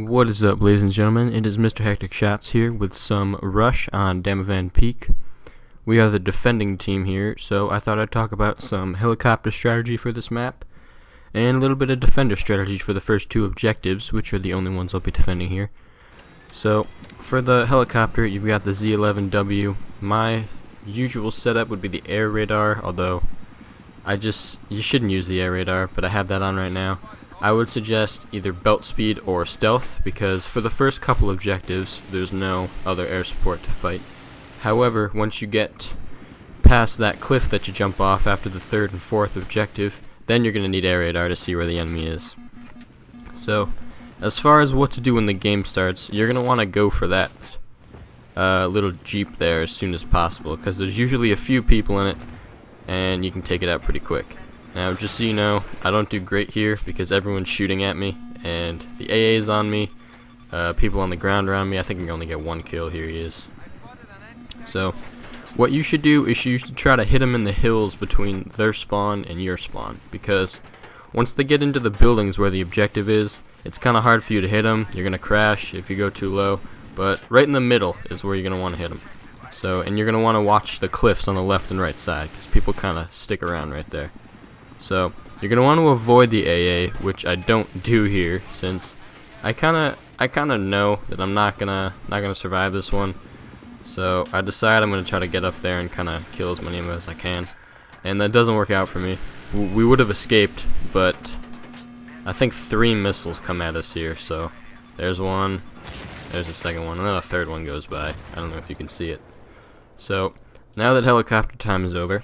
What is up, ladies and gentlemen? It is Mr. Hectic Shots here with some Rush on Damavand Peak. We are the defending team here, so I thought I'd talk about some helicopter strategy for this map, and a little bit of defender strategy for the first two objectives, which are the only ones I'll be defending here. So, for the helicopter, you've got the Z11W. My usual setup would be the air radar, although you shouldn't use the air radar, but I have that on right now. I would suggest either belt speed or stealth, because for the first couple objectives, there's no other air support to fight. However, once you get past that cliff that you jump off after the third and fourth objective, then you're going to need air radar to see where the enemy is. So, as far as what to do when the game starts, you're going to want to go for that little jeep there as soon as possible, because there's usually a few people in it, and you can take it out pretty quick. Now, just so you know, I don't do great here because everyone's shooting at me, and the AA is on me, people on the ground around me. I think I can only get one kill. Here he is. So, what you should do is you should try to hit them in the hills between their spawn and your spawn, because once they get into the buildings where the objective is, it's kind of hard for you to hit them. You're going to crash if you go too low, but right in the middle is where you're going to want to hit them. So, and you're going to want to watch the cliffs on the left and right side, because people kind of stick around right there. So, you're going to want to avoid the AA, which I don't do here, since I kind of know that I'm not gonna survive this one. So, I decide I'm going to try to get up there and kind of kill as many of them as I can. And that doesn't work out for me. We would have escaped, but I think 3 missiles come at us here. So, there's one, there's a second one, and then a third one goes by. I don't know if you can see it. So, now that helicopter time is over,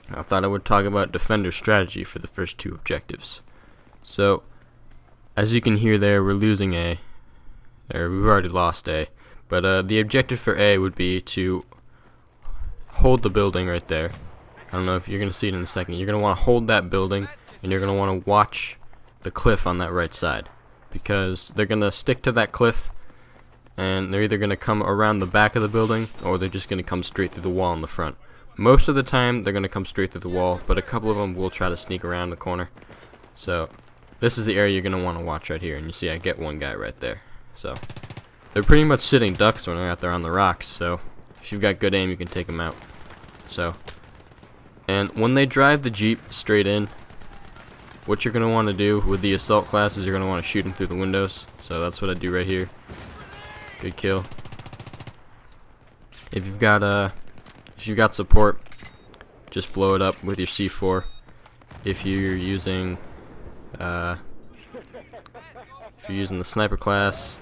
I thought I would talk about defender strategy for the first two objectives. So, as you can hear there, we're losing A. We've already lost A. But the objective for A would be to hold the building right there. I don't know if you're going to see it in a second. You're going to want to hold that building, and you're going to want to watch the cliff on that right side, because they're going to stick to that cliff, and they're either going to come around the back of the building, or they're just going to come straight through the wall in the front. Most of the time, they're going to come straight through the wall, but a couple of them will try to sneak around the corner. So, this is the area you're going to want to watch right here, and you see I get one guy right there. So, they're pretty much sitting ducks when they're out there on the rocks, so if you've got good aim, you can take them out. So, and when they drive the jeep straight in, what you're going to want to do with the assault class is you're going to want to shoot them through the windows. So that's what I do right here. Good kill. If you've got support, just blow it up with your C4. If you're using the sniper class,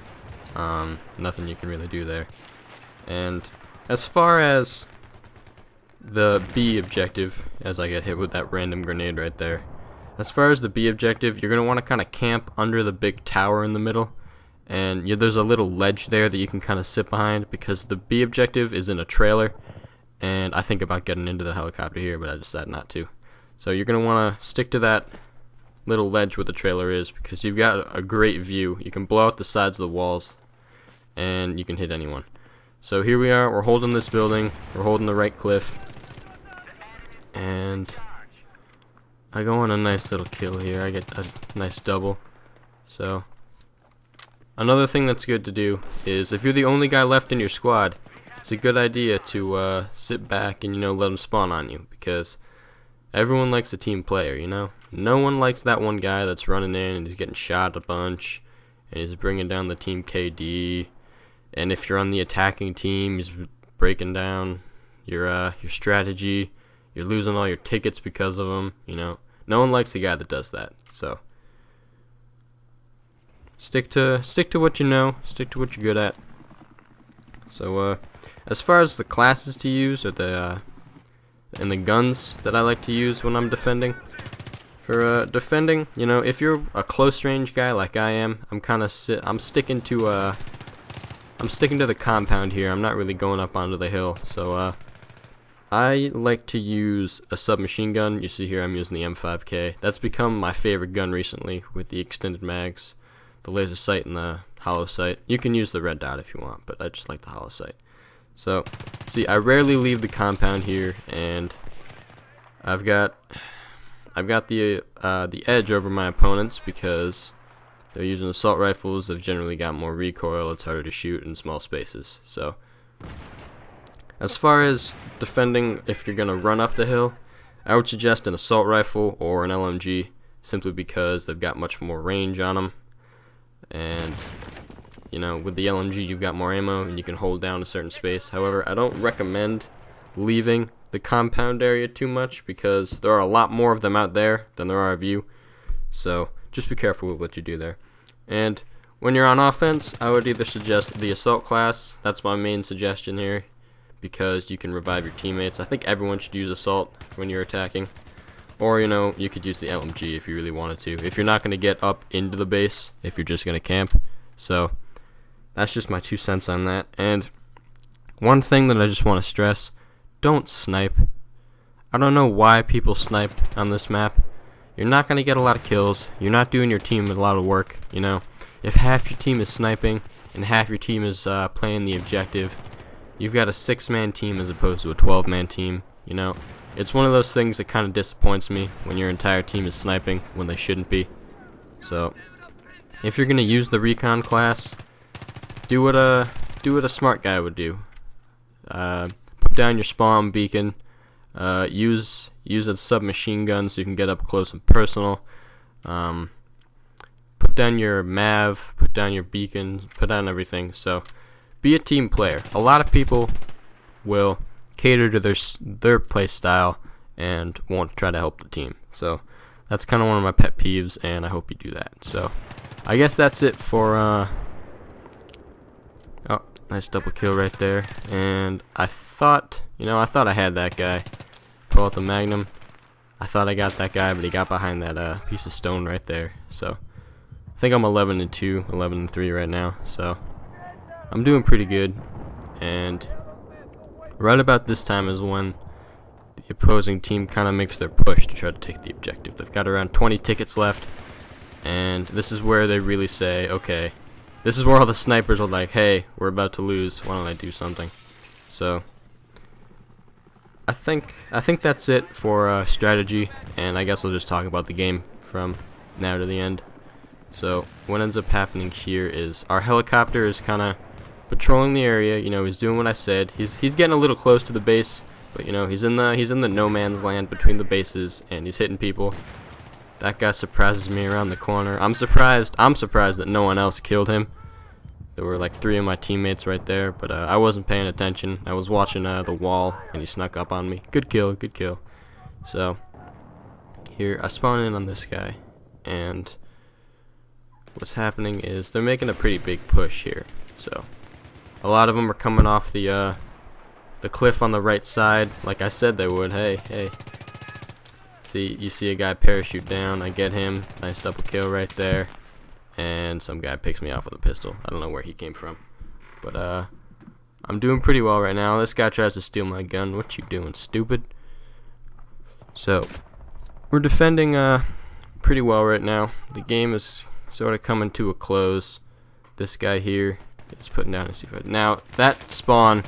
nothing you can really do there. And as far as the B objective, as I get hit with that random grenade right there, as far as the B objective, you're going to want to kind of camp under the big tower in the middle, and there's a little ledge there that you can kind of sit behind, because the B objective is in a trailer. And I think about getting into the helicopter here, but I decided not to. So you're going to want to stick to that little ledge where the trailer is, because you've got a great view. You can blow out the sides of the walls, and you can hit anyone. So here we are. We're holding this building. We're holding the right cliff. And I go on a nice little kill here. I get a nice double. So another thing that's good to do is, if you're the only guy left in your squad, it's a good idea to sit back and, let them spawn on you, because everyone likes a team player, No one likes that one guy that's running in and he's getting shot a bunch, and he's bringing down the team KD, and if you're on the attacking team, he's breaking down your strategy, you're losing all your tickets because of him, No one likes a guy that does that, so stick to what you know, stick to what you're good at. So, as far as the classes to use, or and the guns that I like to use when I'm defending, for defending, if you're a close range guy like I am, I'm sticking to the compound here. I'm not really going up onto the hill. So I like to use a submachine gun. You see here I'm using the M5K. That's become my favorite gun recently, with the extended mags, the laser sight, and the hollow sight. You can use the red dot if you want, but I just like the hollow sight. So, see, I rarely leave the compound here, and I've got the edge over my opponents, because they're using assault rifles. They've generally got more recoil. It's harder to shoot in small spaces. So as far as defending, if you're going to run up the hill, I would suggest an assault rifle or an LMG, simply because they've got much more range on them. And, you know, with the LMG you've got more ammo and you can hold down a certain space. However, I don't recommend leaving the compound area too much, because there are a lot more of them out there than there are of you. So just be careful with what you do there. And when you're on offense, I would either suggest the assault class. That's my main suggestion here, because you can revive your teammates. I think everyone should use assault when you're attacking. Or, you know, you could use the LMG if you really wanted to, if you're not going to get up into the base, if you're just going to camp. So that's just my 2 cents on that. And one thing that I just want to stress, don't snipe. I don't know why people snipe on this map. You're not going to get a lot of kills. You're not doing your team a lot of work, you know. If half your team is sniping and half your team is playing the objective, you've got a 6-man team as opposed to a 12-man team, you know. It's one of those things that kind of disappoints me when your entire team is sniping when they shouldn't be. So if you're going to use the recon class, do what a smart guy would do. Put down your spawn beacon. Use a submachine gun so you can get up close and personal. Put down your MAV, put down your beacon, put down everything. So be a team player. A lot of people will cater to their play style and won't try to help the team. So that's kind of one of my pet peeves, and I hope you do that. So I guess that's it for oh, nice double kill right there. And I thought I had that guy. Pull out the Magnum. I thought I got that guy, but he got behind that piece of stone right there. So I think I'm 11-2, 11-3 right now. So I'm doing pretty good. And right about this time is when the opposing team kind of makes their push to try to take the objective. They've got around 20 tickets left, and this is where they really say, okay, this is where all the snipers are like, hey, we're about to lose, why don't I do something? So I think that's it for strategy, and I guess we'll just talk about the game from now to the end. So what ends up happening here is our helicopter is kind of patrolling the area. You know, he's doing what I said. He's getting a little close to the base, but you know, he's in the no man's land between the bases, and he's hitting people. That guy surprises me around the corner. I'm surprised that no one else killed him. There were like 3 of my teammates right there, but I wasn't paying attention. I was watching the wall, and he snuck up on me. Good kill, good kill. So here I spawn in on this guy, and what's happening is they're making a pretty big push here. So a lot of them are coming off the cliff on the right side, like I said they would. Hey. See, you see a guy parachute down. I get him. Nice double kill right there. And some guy picks me off with a pistol. I don't know where he came from, but I'm doing pretty well right now. This guy tries to steal my gun. What you doing, stupid? So we're defending pretty well right now. The game is sort of coming to a close. This guy here is putting down his C4. Now that spawn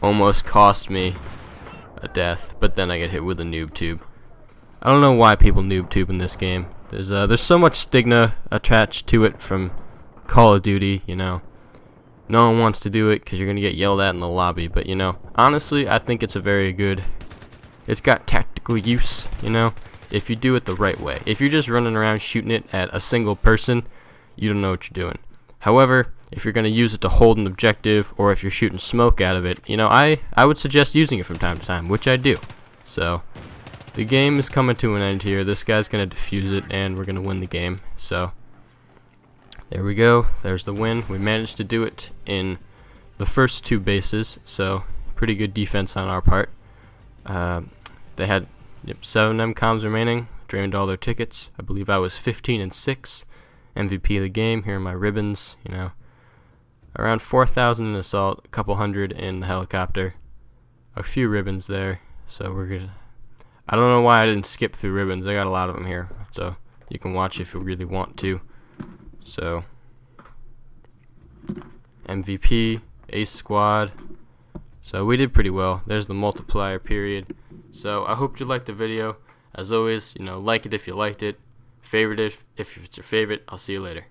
almost cost me a death, but then I get hit with a noob tube. I don't know why people noob tube in this game. There's so much stigma attached to it from Call of Duty, you know. No one wants to do it because you're gonna get yelled at in the lobby, but you know, honestly, I think it's it's got tactical use, you know, if you do it the right way. If you're just running around shooting it at a single person, you don't know what you're doing. However, if you're gonna use it to hold an objective, or if you're shooting smoke out of it, you know, I would suggest using it from time to time, which I do. So the game is coming to an end here. This guy's going to defuse it, and we're going to win the game. So there we go. There's the win. We managed to do it in the first 2 bases, so pretty good defense on our part. They had 7 MCOMs remaining, drained all their tickets. I believe I was 15-6, MVP of the game. Here are my ribbons, you know. Around 4,000 in assault, a couple hundred in the helicopter. A few ribbons there, so we're good. I don't know why I didn't skip through ribbons. I got a lot of them here, so you can watch if you really want to. So MVP, Ace Squad. So we did pretty well. There's the multiplier period. So I hope you liked the video. As always, you know, like it if you liked it, favorite it if it's your favorite. I'll see you later.